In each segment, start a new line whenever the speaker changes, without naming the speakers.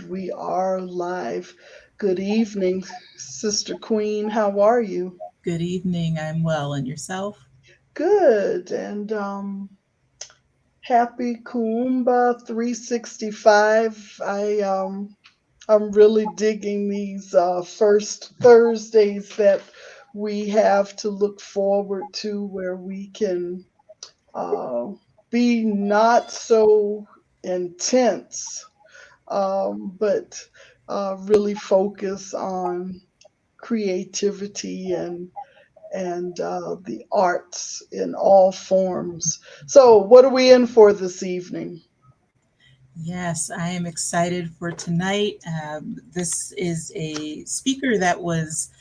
We are live. Good evening, Sister Queen. How are you?
Good evening. I'm well. And yourself?
Good. And happy Kummba 365. I'm really digging these first Thursdays that we have to look forward to where we can uh, be not so intense, but really focus on creativity and the arts in all forms. So, what are we in for this evening?
Yes, I am excited for tonight. This is a speaker that was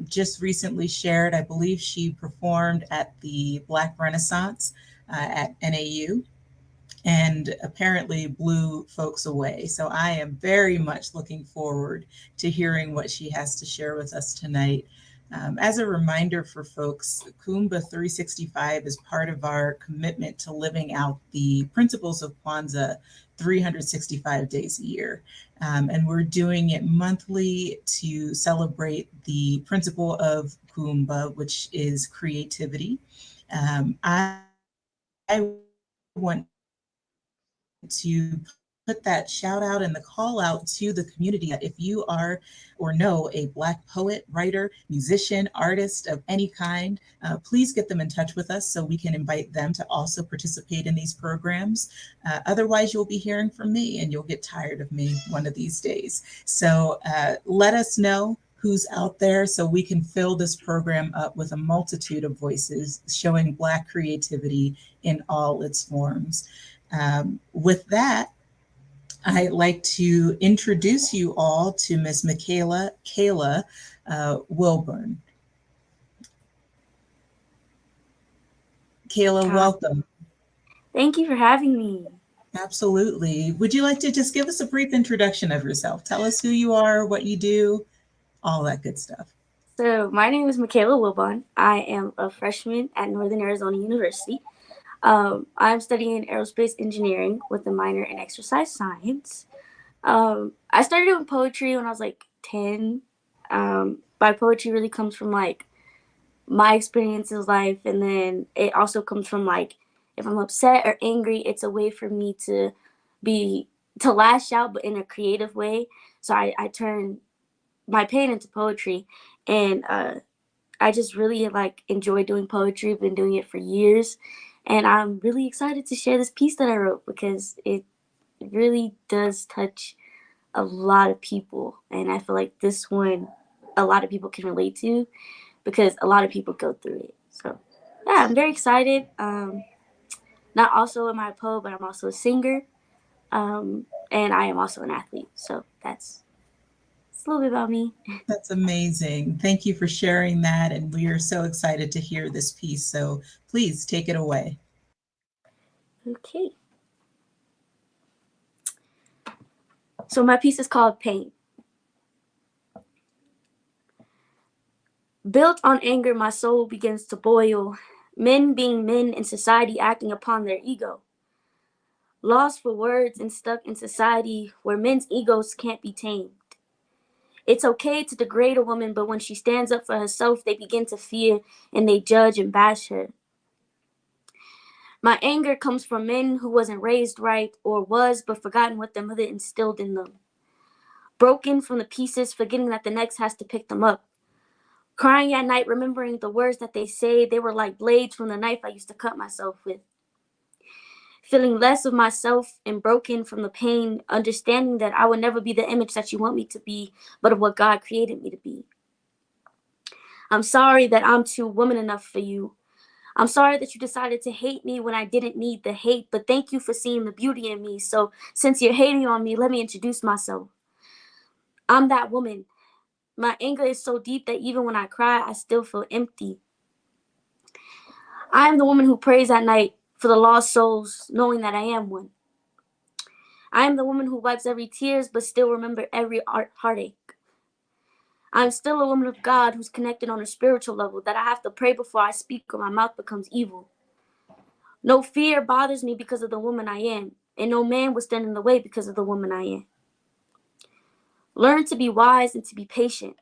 just recently shared. I believe she performed at the Black Renaissance at NAU and apparently blew folks away. So I am very much looking forward to hearing what she has to share with us tonight. As a reminder for folks, Kummba 365 is part of our commitment to living out the principles of Kwanzaa 365 days a year. And we're doing it monthly to celebrate the principle of Kummba, which is creativity. I want to put that shout out and the call out to the community that if you are or know a Black poet, writer, musician, artist of any kind, please get them in touch with us so we can invite them to also participate in these programs. Otherwise, you'll be hearing from me and you'll get tired of me one of these days. So let us know who's out there so we can fill this program up with a multitude of voices showing Black creativity in all its forms. With that, I'd like to introduce you all to Miss Makayla Wilbon. Kayla,
Hi.
welcome.
Thank you for having me.
Absolutely. Would you like to just give us a brief introduction of yourself? Tell us who you are, what you do, all that good stuff.
So, my name is Makayla Wilbon. I am a freshman at Northern Arizona University. I'm studying aerospace engineering with a minor in exercise science. I started doing poetry when I was like 10. My poetry really comes from like my experiences life, and then it also comes from like if I'm upset or angry, it's a way for me be to lash out, but in a creative way. So I turn my pain into poetry, and I just really like enjoy doing poetry. I've been doing it for years, and I'm really excited to share this piece that I wrote because it really does touch a lot of people, and I feel like this one a lot of people can relate to because a lot of people go through it. So yeah, I'm very excited. Not also am I a poet, but I'm also a singer, and I am also an athlete. So that's a little bit about me.
That's amazing. Thank you for sharing that. And we are so excited to hear this piece. So please take it away.
Okay, so my piece is called Pain. Built on anger, my soul begins to boil. Men being men in society acting upon their ego. Lost for words and stuck in society where men's egos can't be tamed. It's okay to degrade a woman, but when she stands up for herself, they begin to fear and they judge and bash her. My anger comes from men who wasn't raised right or was but forgotten what their mother instilled in them. Broken from the pieces, forgetting that the next has to pick them up. Crying at night, remembering the words that they say, they were like blades from the knife I used to cut myself with. Feeling less of myself and broken from the pain, understanding that I would never be the image that you want me to be, but of what God created me to be. I'm sorry that I'm too woman enough for you. I'm sorry that you decided to hate me when I didn't need the hate, but thank you for seeing the beauty in me. So, since you're hating on me, let me introduce myself. I'm that woman. My anger is so deep that even when I cry, I still feel empty. I am the woman who prays at night for the lost souls, knowing that I am one. I am the woman who wipes every tears, but still remember every heartache. I'm still a woman of God who's connected on a spiritual level that I have to pray before I speak or my mouth becomes evil. No fear bothers me because of the woman I am, and no man will stand in the way because of the woman I am. Learn to be wise and to be patient,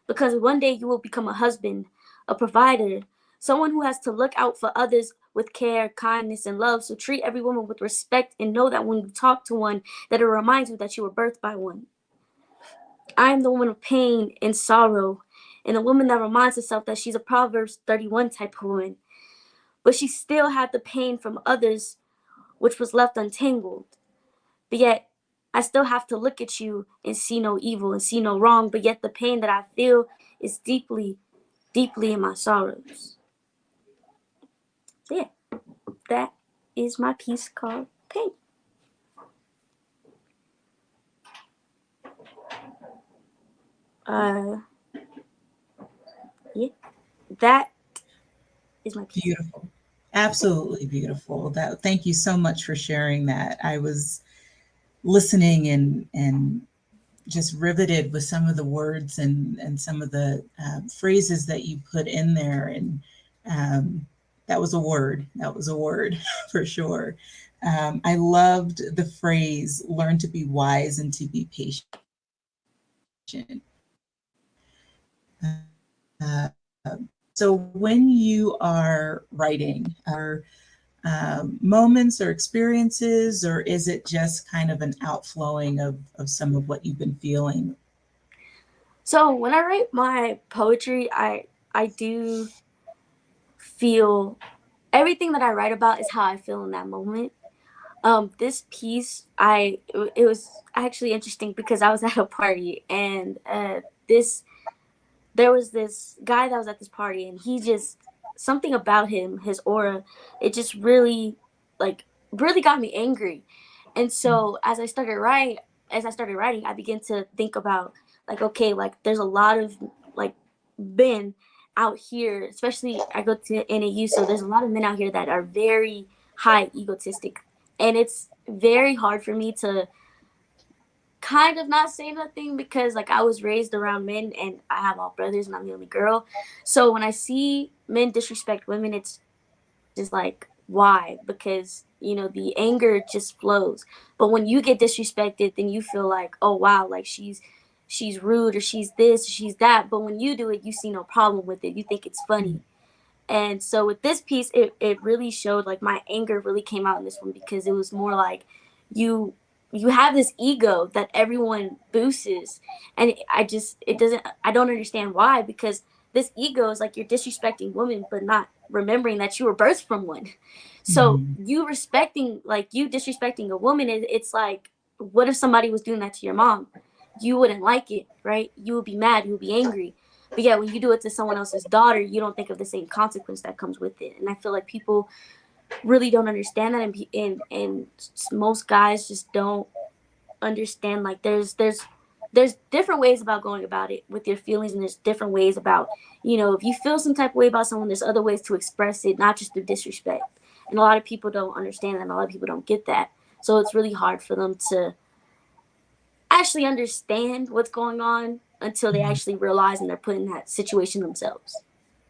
because one day you will become a husband, a provider, someone who has to look out for others with care, kindness, and love. So treat every woman with respect and know that when you talk to one, that it reminds you that you were birthed by one. I am the woman of pain and sorrow, and the woman that reminds herself that she's a Proverbs 31 type of woman, but she still had the pain from others, which was left untangled. But yet, I still have to look at you and see no evil and see no wrong, but yet the pain that I feel is deeply, deeply in my sorrows. So yeah, that is my piece called Pain. Uh, yeah, that is my piece.
Beautiful. Absolutely beautiful. That thank you so much for sharing that. I was listening and just riveted with some of the words and some of the phrases that you put in there. And that was a word. That was a word for sure. I loved the phrase learn to be wise and to be patient. Uh, so when you are writing, moments or experiences, or is it just kind of an outflowing of some of what you've been feeling?
So when I write my poetry, I do feel everything that I write about is how I feel in that moment. This piece, it was actually interesting because I was at a party, and this there was this guy that was at this party, and he just, something about him, his aura, it just really, like, really got me angry. And so as I started writing, I began to think about, like, okay, like there's a lot of, like, men out here, especially I go to NAU, so there's a lot of men out here that are very high egotistic, and it's very hard for me to kind of not say nothing because, like, I was raised around men and I have all brothers and I'm the only girl. So when I see men disrespect women, it's just like, why? Because, the anger just flows. But when you get disrespected, then you feel like, oh wow, like she's rude, or she's this, or she's that. But when you do it, you see no problem with it. You think it's funny. And so with this piece, it really showed, like, my anger really came out in this one, because it was more like, you you have this ego that everyone boosts, and I don't understand why, because this ego is like, you're disrespecting women but not remembering that you were birthed from one. So
Mhm.
you disrespecting a woman, it's like, what if somebody was doing that to your mom? You wouldn't like it, right? You would be mad, you would be angry. But yeah, when you do it to someone else's daughter, you don't think of the same consequence that comes with it. And I feel like people really don't understand that, and most guys just don't understand. Like, there's different ways about going about it with your feelings, and there's different ways about, if you feel some type of way about someone, there's other ways to express it, not just through disrespect. And a lot of people don't understand that, and a lot of people don't get that. So it's really hard for them to actually understand what's going on until they
Mhm.
actually realize and they're put in that situation themselves.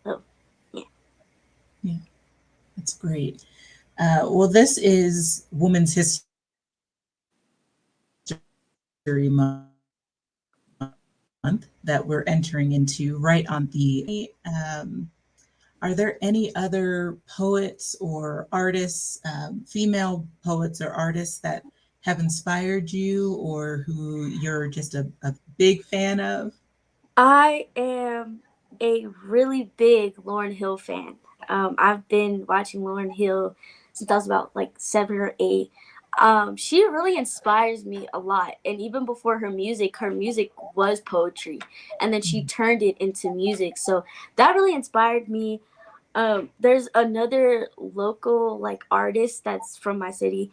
So, yeah.
Yeah, that's great. Well, this is Women's History Month that we're entering into right on the. Are there any other poets or artists, female poets or artists that have inspired you or who you're just a big fan of?
I am a really big Lauryn Hill fan. I've been watching Lauryn Hill since I was about like 7 or 8. She really inspires me a lot. And even before her music was poetry. And then she turned it into music. So that really inspired me. There's another local, like, artist that's from my city.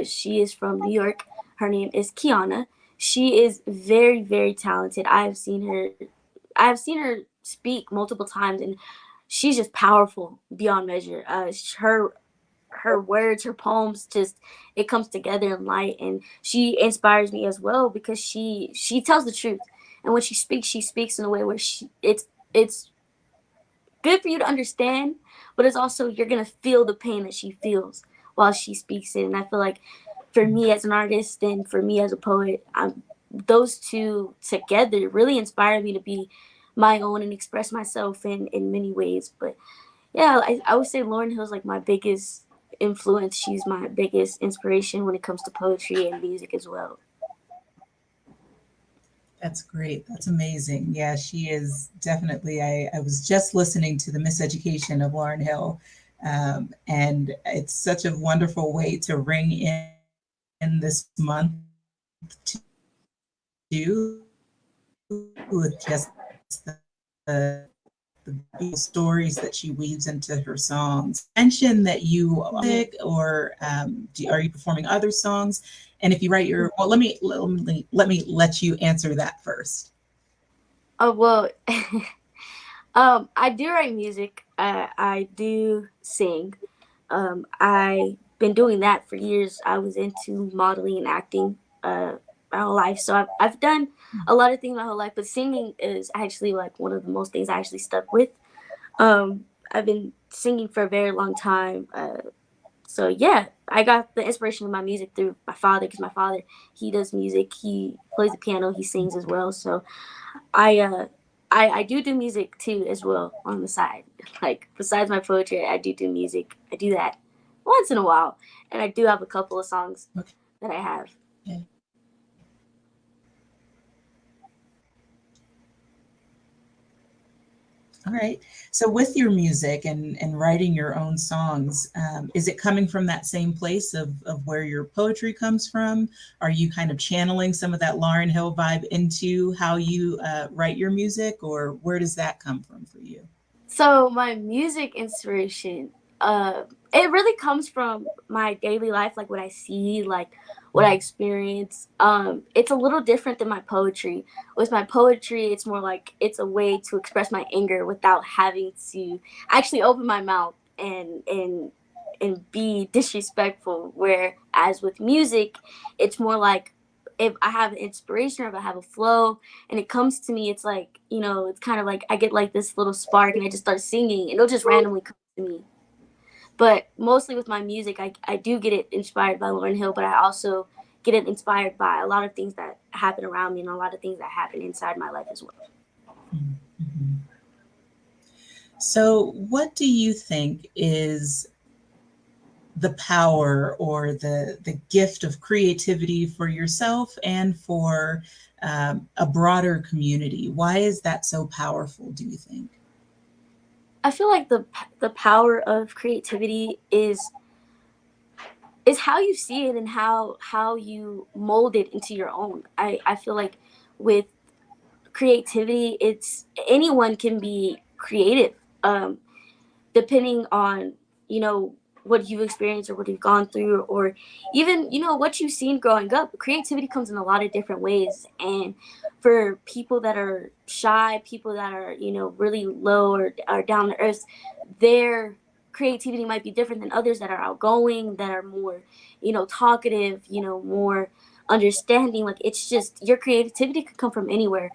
She is from New York. Her name is Kiana. She is very, very talented. I have seen her speak multiple times, and she's just powerful beyond measure. Her words, her poems, just, it comes together in light, and she inspires me as well because she tells the truth, and when she speaks in a way where it's good for you to understand, but it's also, you're gonna feel the pain that she feels while she speaks it. And I feel like, for me as an artist and for me as a poet, I'm those two together really inspired me to be my own and express myself in many ways. But yeah, I would say Lauren Hill's like my biggest influence. She's my biggest inspiration when it comes to poetry and music as well.
That's great. That's amazing. Yeah, she is definitely. I was just listening to the Miseducation of Lauren Hill, and it's such a wonderful way to ring in this month too, with just the beautiful stories that she weaves into her songs. Mention that you music, or are you performing other songs? And if you write your, well, let me let you answer that first.
Oh well, I do write music. I do sing. I been doing that for years. I was into modeling and acting my whole life, so I've done a lot of things my whole life. But singing is actually like one of the most things I actually stuck with. I've been singing for a very long time. So yeah, I got the inspiration of my music through my father because my father, he does music. He plays the piano. He sings as well. So I uh I do music too as well on the side. Like besides my poetry, I do music. I do that once in a while, and I do have a couple of songs that I have.
Okay. All right. So with your music and writing your own songs, is it coming from that same place of where your poetry comes from? Are you kind of channeling some of that Lauryn Hill vibe into how you write your music, or where does that come from for you?
So my music inspiration, it really comes from my daily life, like what I see, like what I experience. It's a little different than my poetry. With my poetry, it's more like it's a way to express my anger without having to actually open my mouth and be disrespectful. Whereas with music, it's more like if I have an inspiration or if I have a flow and it comes to me, it's like, it's kind of like I get like this little spark and I just start singing and it'll just randomly come to me. But mostly with my music, I do get it inspired by Lauryn Hill, but I also get it inspired by a lot of things that happen around me and a lot of things that happen inside my life as well.
Mhm. So, what do you think is the power or the gift of creativity for yourself and for a broader community? Why is that so powerful, do you think?
I feel like the power of creativity is how you see it and how you mold it into your own. I feel like with creativity, it's anyone can be creative, um, depending on you know what you've experienced or what you've gone through, or even what you've seen growing up. Creativity comes in a lot of different ways, and for people that are shy, people that are really low or down to earth, their creativity might be different than others that are outgoing, that are more talkative, more understanding. Like it's just your creativity could come from anywhere.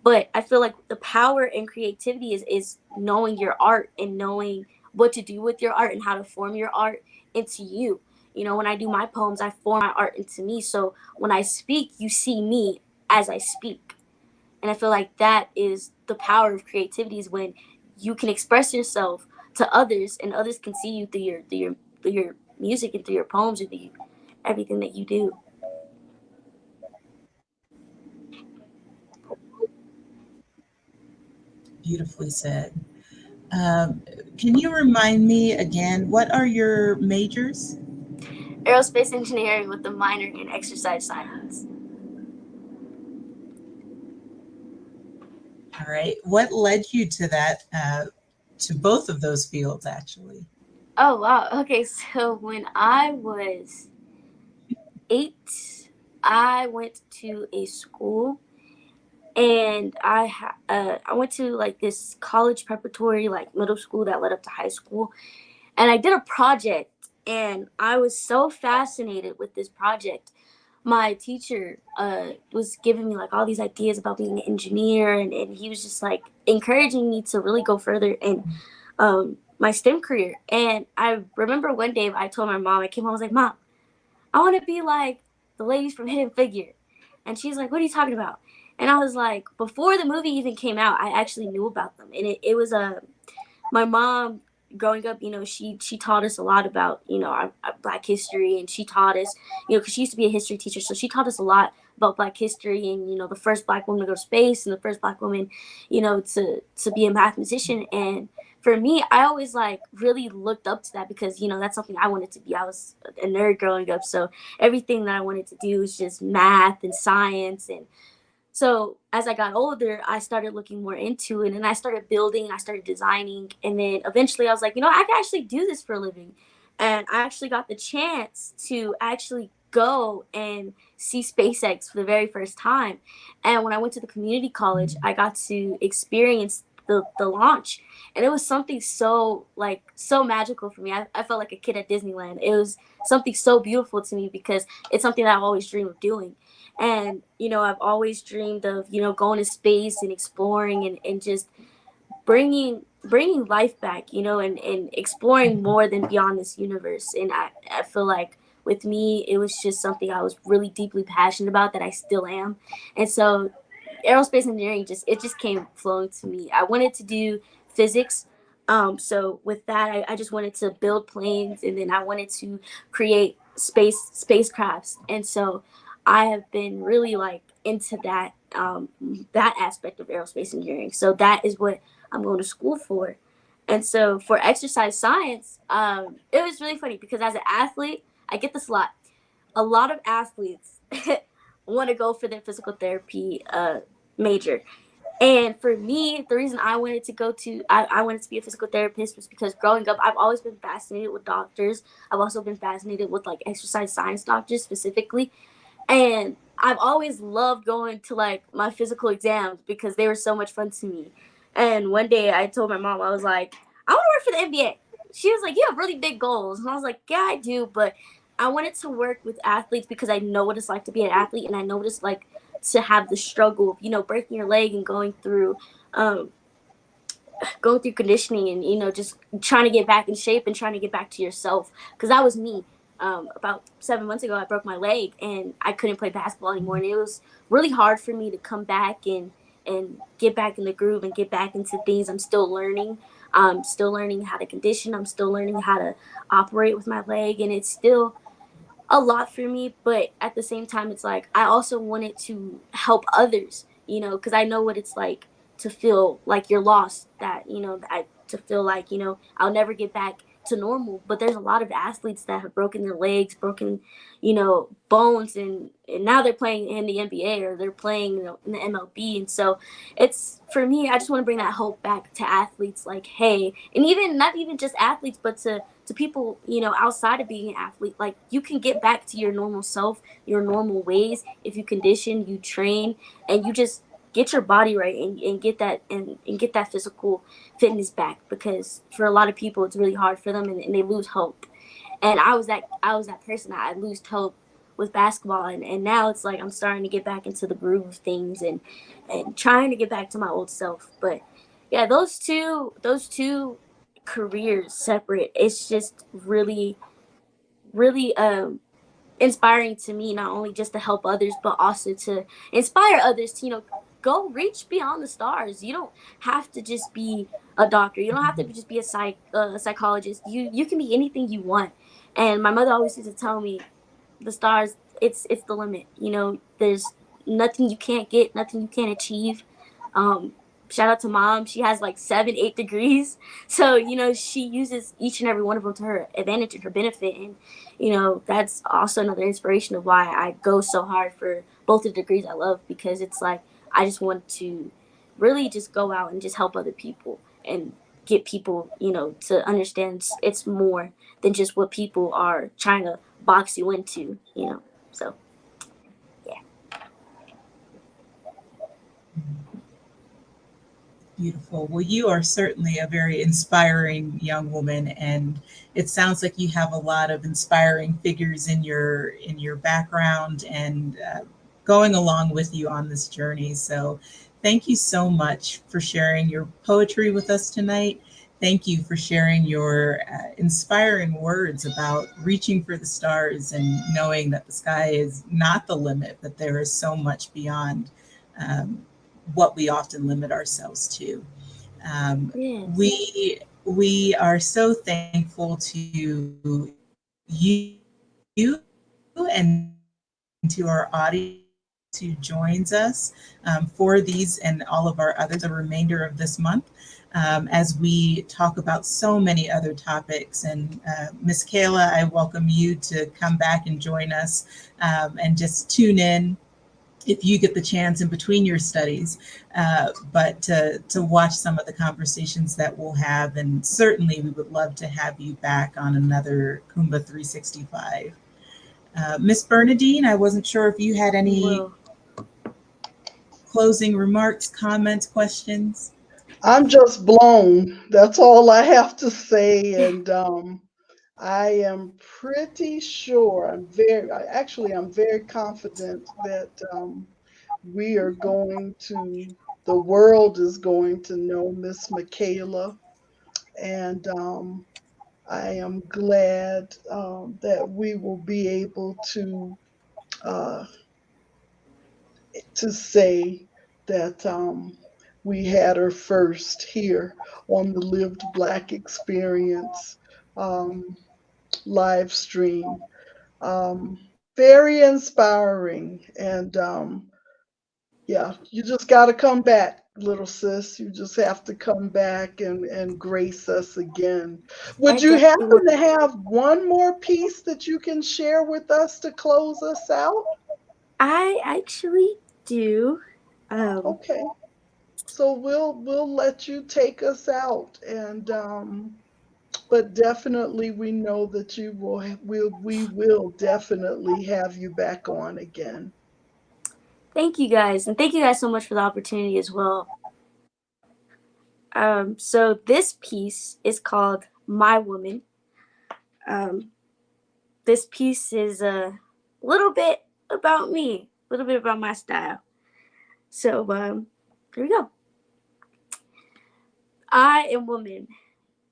But I feel like the power in creativity is knowing your art and knowing what to do with your art and how to form your art into you. When I do my poems, I form my art into me. So when I speak, you see me as I speak. And I feel like that is the power of creativity, is when you can express yourself to others and others can see you through your music and through your poems and through everything that you do.
Beautifully said. Um, can you remind me again, what are your majors?
Aerospace engineering with a minor in exercise science.
All right. What led you to that, to both of those fields, actually?
Oh wow. Okay, so when I was 8, I went to a school, and I went to like this college preparatory like middle school that led up to high school, and I did a project, and I was so fascinated with this project. My teacher was giving me like all these ideas about being an engineer, and he was just like encouraging me to really go further in my STEM career. And I remember one day I told my mom, I came home, I was like, Mom, I want to be like the ladies from Hidden Figure. And she's like, what are you talking about? And I was like, before the movie even came out, I actually knew about them. And it was a my mom growing up, she taught us a lot about, our Black history, and she taught us, because she used to be a history teacher, so she taught us a lot about Black history, and the first Black woman to go to space, and the first Black woman, to be a mathematician. And for me, I always like really looked up to that because that's something I wanted to be. I was a nerd growing up, so everything that I wanted to do was just math and science. And so as I got older, I started looking more into it, and I started building, I started designing, and then eventually I was like, I can actually do this for a living. And I actually got the chance to actually go and see SpaceX for the very first time. And when I went to the community college, I got to experience the launch. And it was something so so magical for me. I felt like a kid at Disneyland. It was something so beautiful to me because it's something that I've always dreamed of doing. And I've always dreamed of going to space and exploring, and just bringing life back, and exploring more than beyond this universe. And I feel like with me, it was just something I was really deeply passionate about, that I still am. And so aerospace engineering just came flowing to me. I wanted to do physics. So with that, I just wanted to build planes, and then I wanted to create spacecrafts. And so I have been really like into that aspect of aerospace engineering. So that is what I'm going to school for. And so for exercise science, it was really funny because as an athlete, I get this a lot. A lot of athletes want to go for their physical therapy major. And for me, the reason I wanted to be a physical therapist was because growing up, I've always been fascinated with doctors. I've also been fascinated with like exercise science doctors specifically. And I've always loved going to like my physical exams because they were so much fun to me. And one day I told my mom, I was like, I want to work for the NBA. She was like, you have really big goals. And I was like, yeah, I do. But I wanted to work with athletes because I know what it's like to be an athlete, and I know what it's like to have the struggle of, breaking your leg and um, going through conditioning, and just trying to get back in shape and trying to get back to yourself, because that was me. About 7 months ago, I broke my leg and I couldn't play basketball anymore, and it was really hard for me to come back and get back in the groove and get back into things. I'm still learning how to condition. I'm still learning how to operate with my leg, and it's still a lot for me. But at the same time, it's like I also wanted to help others, because I know what it's like to feel like you're lost, that to feel like I'll never get back to normal. But there's a lot of athletes that have broken their legs, broken bones, and now they're playing in the NBA, or they're playing in the MLB. And so it's, for me, I just want to bring that hope back to athletes, like, hey, and even not even just athletes, but to people, outside of being an athlete, like, you can get back to your normal self, your normal ways, if you condition, you train, and you just get your body right, and get that, and get that physical fitness back. Because for a lot of people, it's really hard for them, and they lose hope. And I was that person. I lost hope with basketball, and now it's like I'm starting to get back into the groove of things, and trying to get back to my old self. But yeah, those two careers separate, it's just really, really inspiring to me, not only just to help others, but also to inspire others to go reach beyond the stars. You don't have to just be a doctor. You don't have to just be a psychologist. You can be anything you want. And my mother always used to tell me, the stars, it's the limit. There's nothing you can't get, nothing you can't achieve. um Shout out to mom. She has like 7, 8 degrees, so she uses each and every one of them to her advantage and her benefit. And that's also another inspiration of why I go so hard for both the degrees I love, because it's like I just want to really just go out and just help other people, and get people to understand it's more than just what people are trying to box you into. So yeah.
Beautiful. Well, you are certainly a very inspiring young woman, and it sounds like you have a lot of inspiring figures in your background, and going along with you on this journey. So, thank you so much for sharing your poetry with us tonight. Thank you for sharing your inspiring words about reaching for the stars and knowing that the sky is not the limit, but there is so much beyond um, what we often limit ourselves to. Um,
Yes.
we are so thankful to you and to our audience who joins us for these and all of our others the remainder of this month. As we talk about so many other topics. And Miss Kayla, I welcome you to come back and join us and just tune in if you get the chance in between your studies, but to watch some of the conversations that we'll have. And certainly we would love to have you back on another Kumbah 365. Miss Bernadine, I wasn't sure if you had
We
any
will.
closing remarks, comments, questions.
I'm just blown. That's all I have to say. And I am pretty sure, I'm very confident that we are going to, the world is going to know Miss Makayla. And I am glad that we will be able uh, to say that we had her first here on the Lived Black Experience um, live stream. Um, Very inspiring. And yeah, you just got to come back, little sis. You just have to come back and grace us again.
I
Would you
definitely
happen
will.
to have one more piece that you can share with us to close us out?
I actually do. Um,
Okay. So we'll let you take us out, and but definitely we know that we will definitely have you back on again.
Thank you guys, and thank you guys so much for the opportunity as well. So this piece is called "My Woman." Um, this piece is a little bit about me, a little bit about my style. So here we go. I am woman.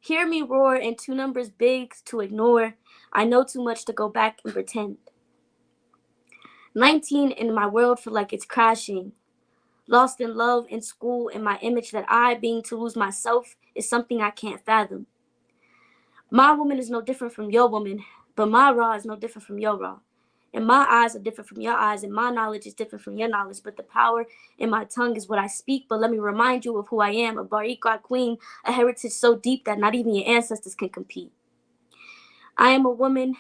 Hear me roar in two numbers big to ignore. I know too much to go back and pretend. 19 and my world feel like it's crashing. Lost in love in school and my image that I being to lose myself is something I can't fathom. My woman is no different from your woman, but my raw is no different from your raw. And my eyes are different from your eyes, and my knowledge is different from your knowledge. But the power in my tongue is what I speak. But let me remind you of who I am, a Barikwa queen, a heritage so deep that not even your ancestors can compete. I am a woman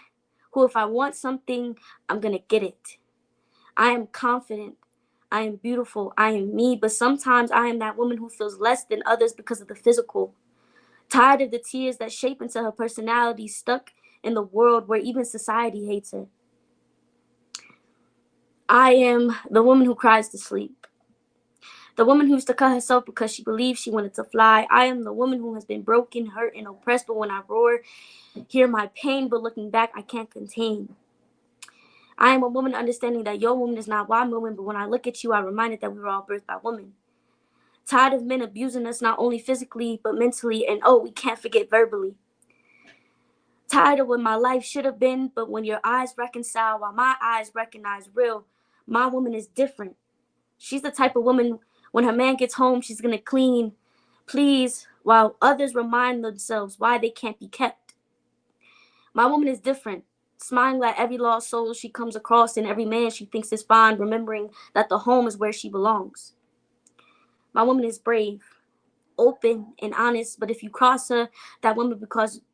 who, if I want something, I'm gonna get it. I am confident. I am beautiful. I am me. But sometimes I am that woman who feels less than others because of the physical. Tired of the tears that shape into her personality, stuck in the world where even society hates her. I am the woman who cries to sleep. The woman who used to cut herself because she believed she wanted to fly. I am the woman who has been broken, hurt, and oppressed, but when I roar, hear my pain, but looking back, I can't contain. I am a woman understanding that your woman is not my woman, but when I look at you, I'm reminded that we were all birthed by women. Tired of men abusing us not only physically, but mentally, and oh, we can't forget verbally. Tired of what my life should have been, but when your eyes reconcile while my eyes recognize real, my woman is different. She's the type of woman when her man gets home, she's gonna clean, please, while others remind themselves why they can't be kept. My woman is different, smiling at every lost soul she comes across and every man she thinks is fine, remembering that the home is where she belongs. My woman is brave, open, and honest, but if you cross her, that woman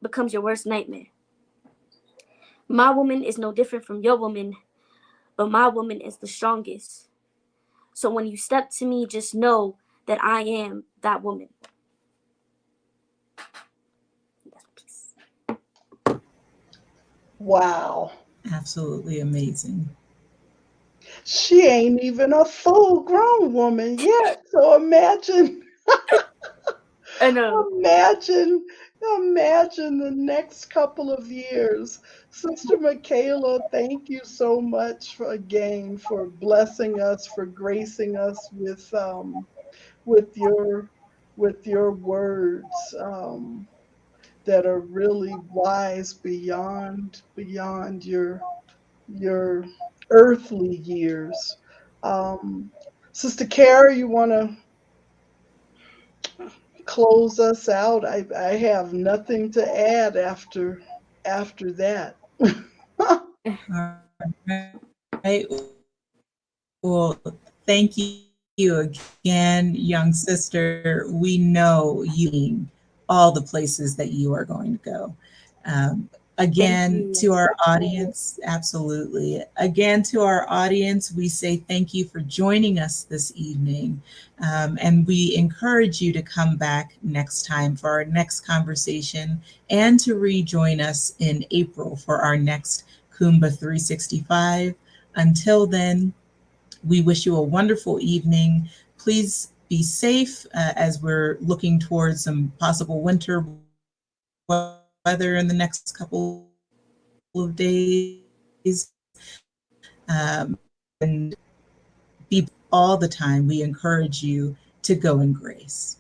becomes your worst nightmare. My woman is no different from your woman, but my woman is the strongest. So when you step to me, just know that I am that woman. Peace.
Wow.
Absolutely amazing.
She ain't even a full grown woman yet. So
I know.
imagine, imagine the next couple of years. Sister Michaela, thank you so much again for blessing us, for gracing us with your with your words that are really wise beyond your earthly years. Um, Sister Kara, you want to close us out? I have nothing to add after that.
All right. Well, thank you again, young sister. We know you all the places that you are going to go.
Thank
Again,
you.
to our audience, absolutely. Again, to our audience, we say thank you for joining us this evening. And we encourage you to come back next time for our next conversation and to rejoin us in April for our next Kummba 365. Until then, we wish you a wonderful evening. Please be safe as we're looking towards some possible winter weather in the next couple of days. And be all the time. We encourage you to go in grace.